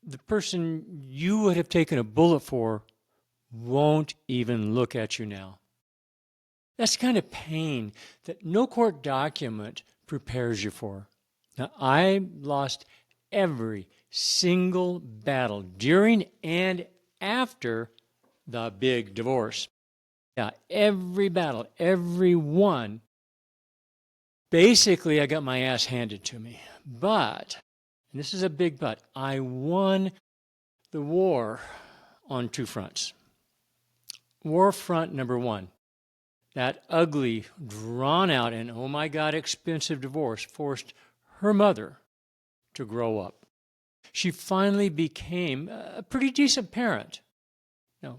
the person you would have taken a bullet for won't even look at you now. That's the kind of pain that no court document prepares you for. Now, I lost every single battle during and after the big divorce. Yeah, every battle, every one. Basically, I got my ass handed to me. But, and this is a big but, I won the war on two fronts. War front number one, that ugly, drawn out, and oh my God, expensive divorce forced her mother to grow up. She finally became a pretty decent parent. Now,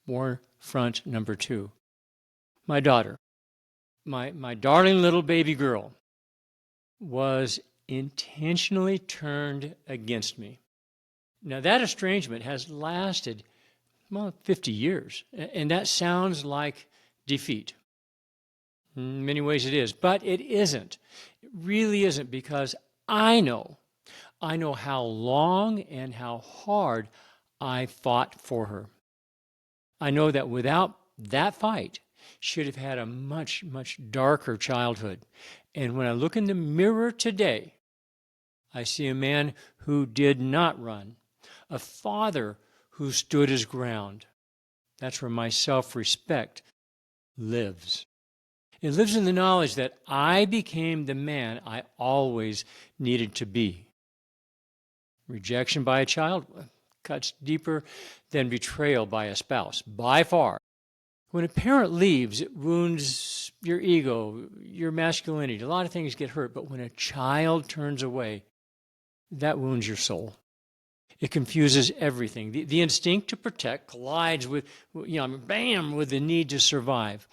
war front number two, my daughter, my darling little baby girl, was intentionally turned against me. Now, that estrangement has lasted, well, 50 years, and that sounds like defeat. In many ways it is, but it isn't. It really isn't, because I know how long and how hard I fought for her. I know that without that fight, she would have had a much, much darker childhood. And when I look in the mirror today, I see a man who did not run, a father who stood his ground. That's where my self-respect lives. It lives in the knowledge that I became the man I always needed to be. Rejection by a child cuts deeper than betrayal by a spouse, by far. When a parent leaves, it wounds your ego, your masculinity. A lot of things get hurt, but when a child turns away, that wounds your soul. It confuses everything. The instinct to protect collides with, bam, with the need to survive.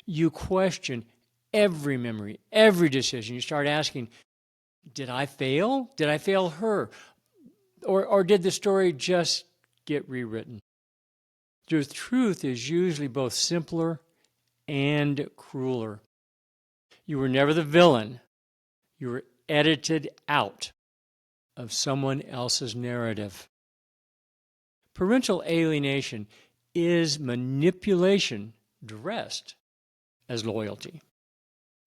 You question every memory, every decision. You start asking, did I fail? Did I fail her? Or did the story just get rewritten? The truth is usually both simpler and crueler. You were never the villain. You were edited out of someone else's narrative. Parental alienation is manipulation dressed as loyalty.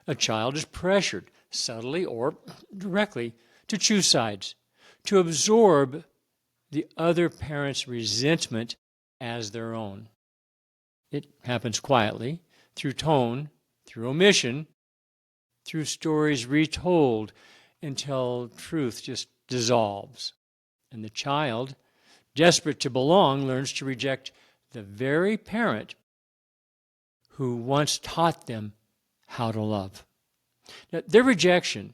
A child is pressured, subtly or directly, to choose sides, to absorb the other parent's resentment as their own. It happens quietly, through tone, through omission, through stories retold until truth just dissolves. And the child, desperate to belong, learns to reject the very parent who once taught them how to love. Now, their rejection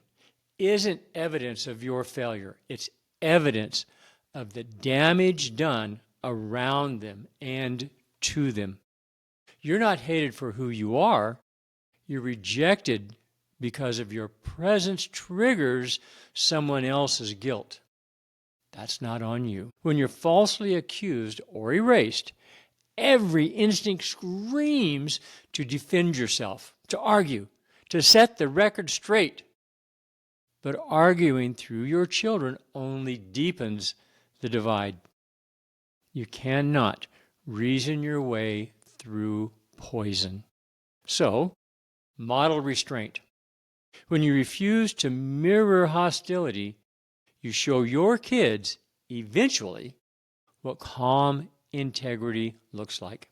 isn't evidence of your failure. It's evidence of the damage done around them and to them. You're not hated for who you are. You're rejected because of your presence triggers someone else's guilt. That's not on you. When you're falsely accused or erased, every instinct screams to defend yourself, to argue, to set the record straight. But arguing through your children only deepens the divide. You cannot reason your way through poison. So, model restraint. When you refuse to mirror hostility, you show your kids, eventually, what calm integrity looks like.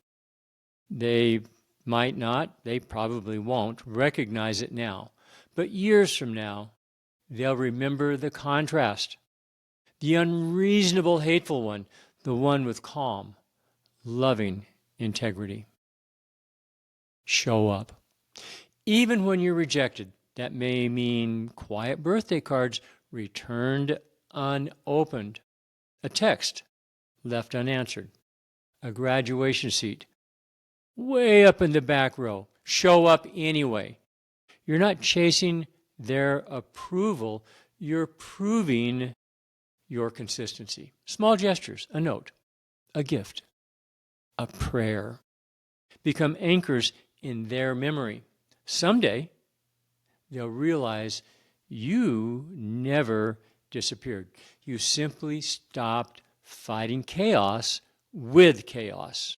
They might not, they probably won't recognize it now, but years from now, they'll remember the contrast, the unreasonable, hateful one, the one with calm, loving integrity. Show up. Even when you're rejected, that may mean quiet birthday cards returned unopened, a text left unanswered, a graduation seat way up in the back row. Show up anyway. You're not chasing their approval. You're proving your consistency. Small gestures, a note, a gift, a prayer, become anchors in their memory. Someday, they'll realize you never disappeared. You simply stopped fighting chaos with chaos.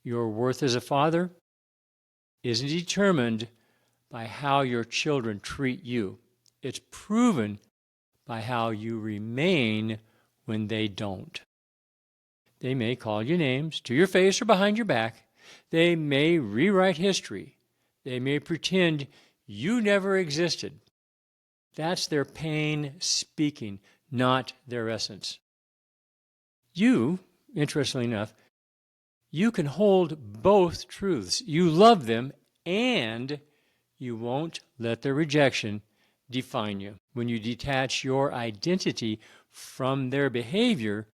Your worth as a father isn't determined by how your children treat you. It's proven by how you remain when they don't. They may call you names to your face or behind your back. They may rewrite history. They may pretend you never existed. That's their pain speaking, not their essence. You, interestingly enough, you can hold both truths. You love them, and you won't let their rejection define you. When you detach your identity from their behavior,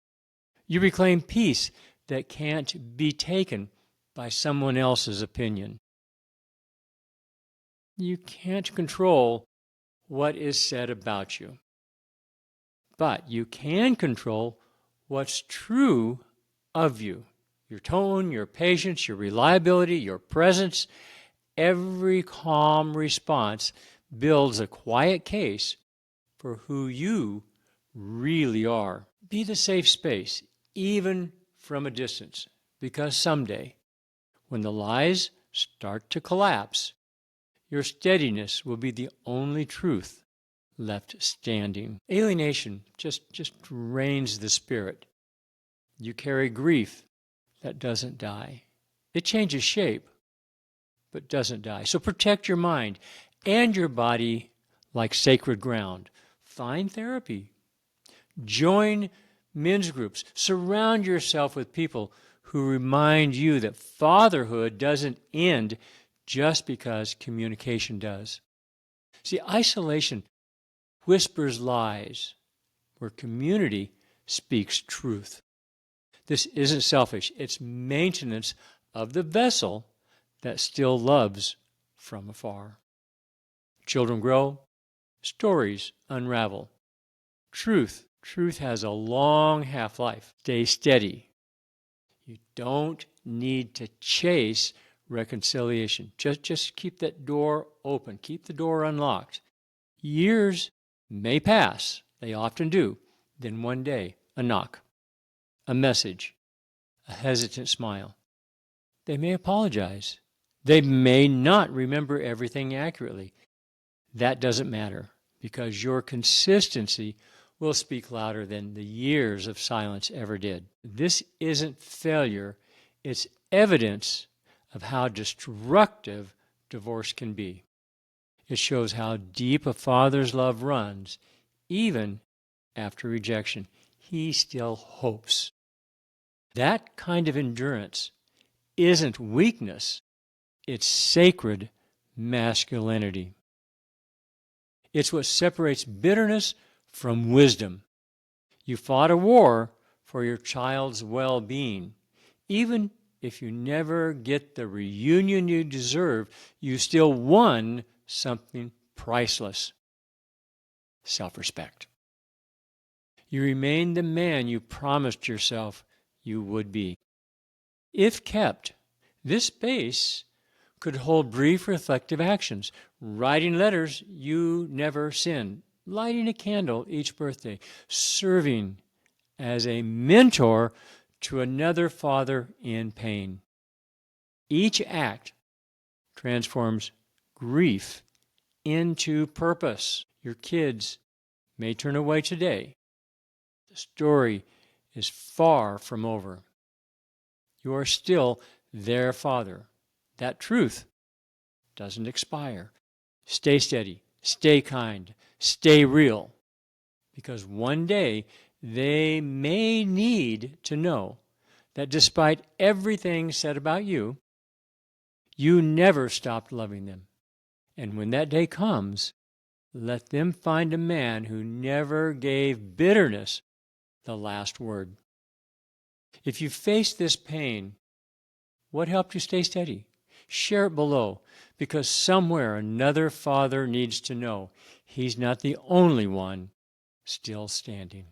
you reclaim peace that can't be taken by someone else's opinion. You can't control what is said about you, but you can control what's true of you. Your tone, your patience, your reliability, your presence. Every calm response builds a quiet case for who you really are. Be the safe space, even from a distance, because someday, when the lies start to collapse, your steadiness will be the only truth left standing. Alienation just drains the spirit. You carry grief that doesn't die. It changes shape, but doesn't die. So protect your mind and your body like sacred ground. Find therapy. Join men's groups. Surround yourself with people who remind you that fatherhood doesn't end just because communication does. See, isolation whispers lies where community speaks truth. This isn't selfish. It's maintenance of the vessel that still loves from afar. Children grow, stories unravel. Truth has a long half-life. Stay steady. You don't need to chase reconciliation. Just keep that door open. Keep the door unlocked. Years may pass. They often do. Then one day, a knock, a message, a hesitant smile. They may apologize. They may not remember everything accurately. That doesn't matter, because your consistency will speak louder than the years of silence ever did. This isn't failure. It's evidence of how destructive divorce can be. It shows how deep a father's love runs, even after rejection. He still hopes. That kind of endurance isn't weakness. It's sacred masculinity. It's what separates bitterness from wisdom. You fought a war for your child's well-being. Even if you never get the reunion you deserve, you still won something priceless: self-respect. You remain the man you promised yourself you would be. If kept, this space could hold brief reflective actions: writing letters you never send, lighting a candle each birthday, serving as a mentor to another father in pain. Each act transforms grief into purpose. Your kids may turn away today. The story is far from over. You are still their father. That truth doesn't expire. Stay steady, stay kind, stay real, because one day they may need to know that despite everything said about you, you never stopped loving them. And when that day comes, let them find a man who never gave bitterness the last word. If you face this pain, what helped you stay steady? Share it below, because somewhere another father needs to know he's not the only one still standing.